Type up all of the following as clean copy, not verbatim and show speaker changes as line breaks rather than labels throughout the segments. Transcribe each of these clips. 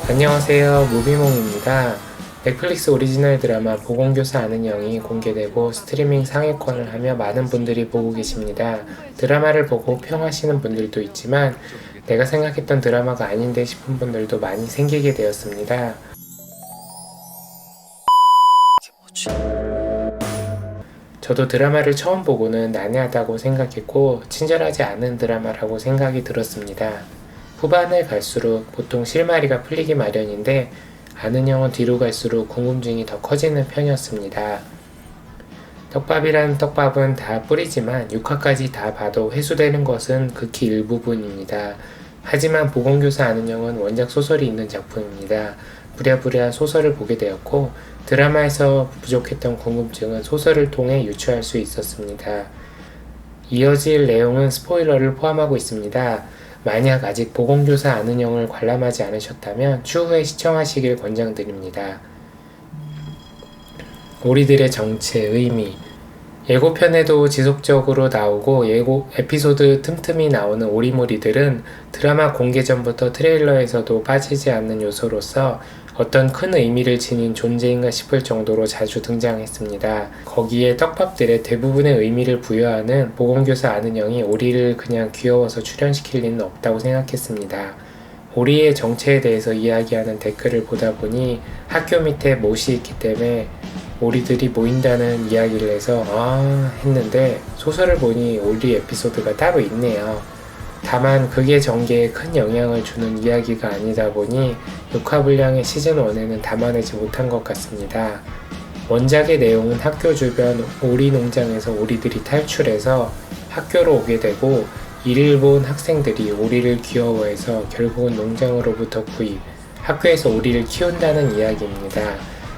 안녕하세요, 무비몽입니다. 넷플릭스 오리지널 드라마 보건교사 아는 영이 공개되고 스트리밍 상위권을 하며 많은 분들이 보고 계십니다. 드라마를 보고 평하시는 분들도 있지만 내가 생각했던 드라마가 아닌데 싶은 분들도 많이 생기게 되었습니다. 저도 드라마를 처음 보고는 난해하다고 생각했고 친절하지 않은 드라마라고 생각이 들었습니다. 후반을 갈수록 보통 실마리가 풀리기 마련인데 아는 영은 뒤로 갈수록 궁금증이 더 커지는 편이었습니다. 떡밥이란 떡밥은 다 뿌리지만 6화까지 다 봐도 회수되는 것은 극히 일부분입니다. 하지만 보건교사 아는 영은 원작 소설이 있는 작품입니다. 부랴부랴 소설을 보게 되었고 드라마에서 부족했던 궁금증은 소설을 통해 유추할 수 있었습니다. 이어질 내용은 스포일러를 포함하고 있습니다. 만약 아직 보건교사 아는 영을 관람하지 않으셨다면 추후에 시청하시길 권장드립니다. 오리들의 정체, 의미. 예고편에도 지속적으로 나오고 예고 에피소드 틈틈이 나오는 오리모리들은 드라마 공개 전부터 트레일러에서도 빠지지 않는 요소로서 어떤 큰 의미를 지닌 존재인가 싶을 정도로 자주 등장했습니다. 거기에 떡밥들의 대부분의 의미를 부여하는 보건교사 아는 영이 오리를 그냥 귀여워서 출연시킬 리는 없다고 생각했습니다. 오리의 정체에 대해서 이야기하는 댓글을 보다 보니 학교 밑에 못이 있기 때문에 오리들이 모인다는 이야기를 해서 했는데 소설을 보니 오리 에피소드가 따로 있네요. 다만 그게 전개에 큰 영향을 주는 이야기가 아니다 보니 6화 분량의 시즌1에는 담아내지 못한 것 같습니다. 원작의 내용은 학교 주변 오리 농장에서 오리들이 탈출해서 학교로 오게 되고 이를 본 학생들이 오리를 귀여워해서 결국은 농장으로부터 구입, 학교에서 오리를 키운다는 이야기입니다.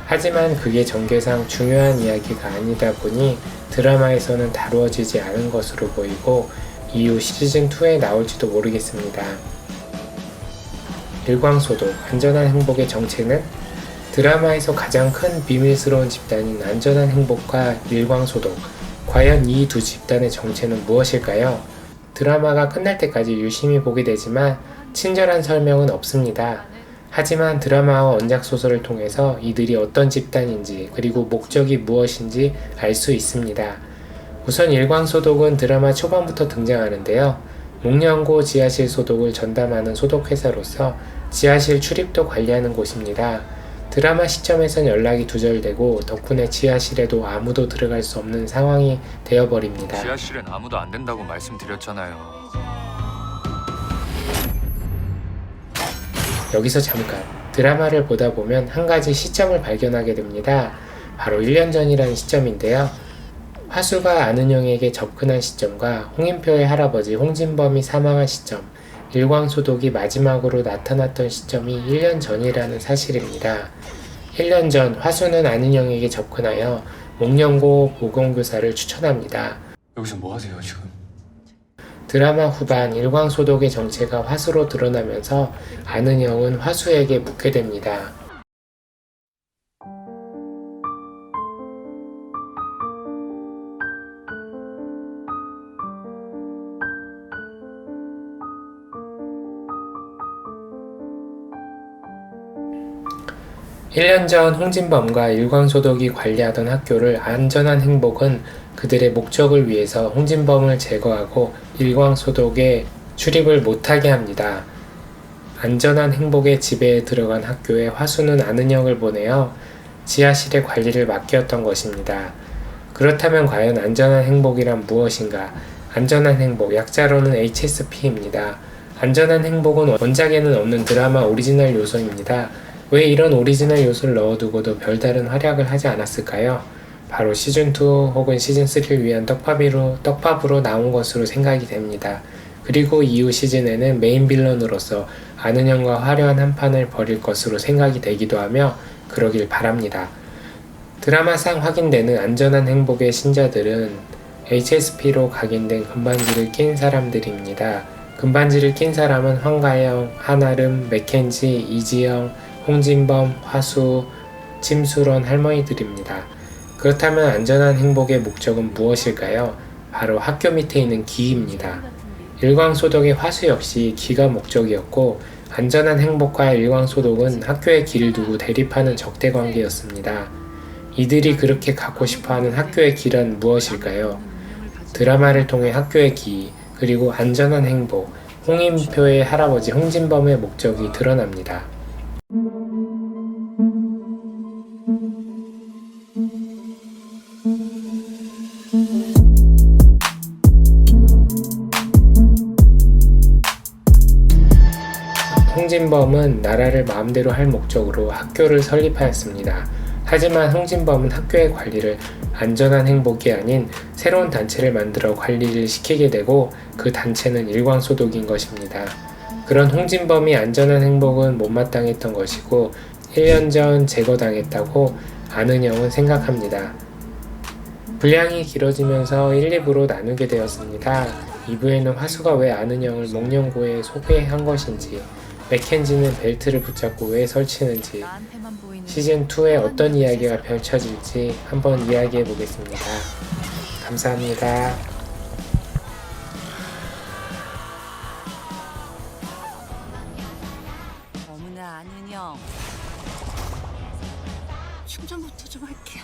하지만 그게 전개상 중요한 이야기가 아니다 보니 드라마에서는 다루어지지 않은 것으로 보이고 이후 시즌2에 나올지도 모르겠습니다. 일광소독, 안전한 행복의 정체는? 드라마에서 가장 큰 비밀스러운 집단인 안전한 행복과 일광소독, 과연 이 두 집단의 정체는 무엇일까요? 드라마가 끝날 때까지 유심히 보게 되지만 친절한 설명은 없습니다. 하지만 드라마와 원작 소설을 통해서 이들이 어떤 집단인지 그리고 목적이 무엇인지 알 수 있습니다. 우선 일광소독은 드라마 초반부터 등장하는데요. 목련고 지하실 소독을 전담하는 소독회사로서 지하실 출입도 관리하는 곳입니다. 드라마 시점에선 연락이 두절되고 덕분에 지하실에도 아무도 들어갈 수 없는 상황이 되어버립니다.
지하실엔 아무도 안 된다고 말씀드렸잖아요.
여기서 잠깐 드라마를 보다 보면 한 가지 시점을 발견하게 됩니다. 바로 1년 전이라는 시점인데요. 화수가 아는영에게 접근한 시점과 홍인표의 할아버지 홍진범이 사망한 시점, 일광소독이 마지막으로 나타났던 시점이 1년 전이라는 사실입니다. 1년 전 화수는 아는영에게 접근하여 목련고 보건교사를 추천합니다.
여기서 뭐 하세요 지금?
드라마 후반 일광소독의 정체가 화수로 드러나면서 아는영은 화수에게 묻게 됩니다. 1년 전 홍진범과 일광소독이 관리하던 학교를 안전한 행복은 그들의 목적을 위해서 홍진범을 제거하고 일광소독에 출입을 못하게 합니다. 안전한 행복의 지배에 들어간 학교에 화수는 아는영을 보내어 지하실의 관리를 맡겼던 것입니다. 그렇다면 과연 안전한 행복이란 무엇인가? 안전한 행복, 약자로는 HSP입니다. 안전한 행복은 원작에는 없는 드라마 오리지널 요소입니다. 왜 이런 오리지널 요소를 넣어두고도 별다른 활약을 하지 않았을까요? 바로 시즌2 혹은 시즌3를 위한 떡밥으로 나온 것으로 생각이 됩니다. 그리고 이후 시즌에는 메인 빌런으로서 아는영과 화려한 한판을 벌일 것으로 생각이 되기도 하며 그러길 바랍니다. 드라마상 확인되는 안전한 행복의 신자들은 HSP로 각인된 금반지를 낀 사람들입니다. 금반지를 낀 사람은 황가영, 한아름, 맥켄지, 이지영, 홍진범, 화수, 침수런 할머니들입니다. 그렇다면 안전한 행복의 목적은 무엇일까요? 바로 학교 밑에 있는 기입니다. 일광소독의 화수 역시 기가 목적이었고 안전한 행복과 일광소독은 학교의 길을 두고 대립하는 적대 관계였습니다. 이들이 그렇게 갖고 싶어하는 학교의 길은 무엇일까요? 드라마를 통해 학교의 기, 그리고 안전한 행복, 홍인표의 할아버지 홍진범의 목적이 드러납니다. 홍진범은 나라를 마음대로 할 목적으로 학교를 설립하였습니다. 하지만 홍진범은 학교의 관리를 안전한 행복이 아닌 새로운 단체를 만들어 관리를 시키게 되고 그 단체는 일광소독인 것입니다. 그런 홍진범이 안전한 행복은 못마땅했던 것이고 1년 전 제거당했다고 아는형은 생각합니다. 분량이 길어지면서 1, 2부로 나누게 되었습니다. 2부에는 화수가 왜 아는형을 목련고에 소개한 것인지, 맥켄지는 벨트를 붙잡고 왜 설치는지, 시즌2에 어떤 이야기가 펼쳐질지 한번 이야기해 보겠습니다. 감사합니다.
너무나 아는 형. 충전부터 좀 할게요.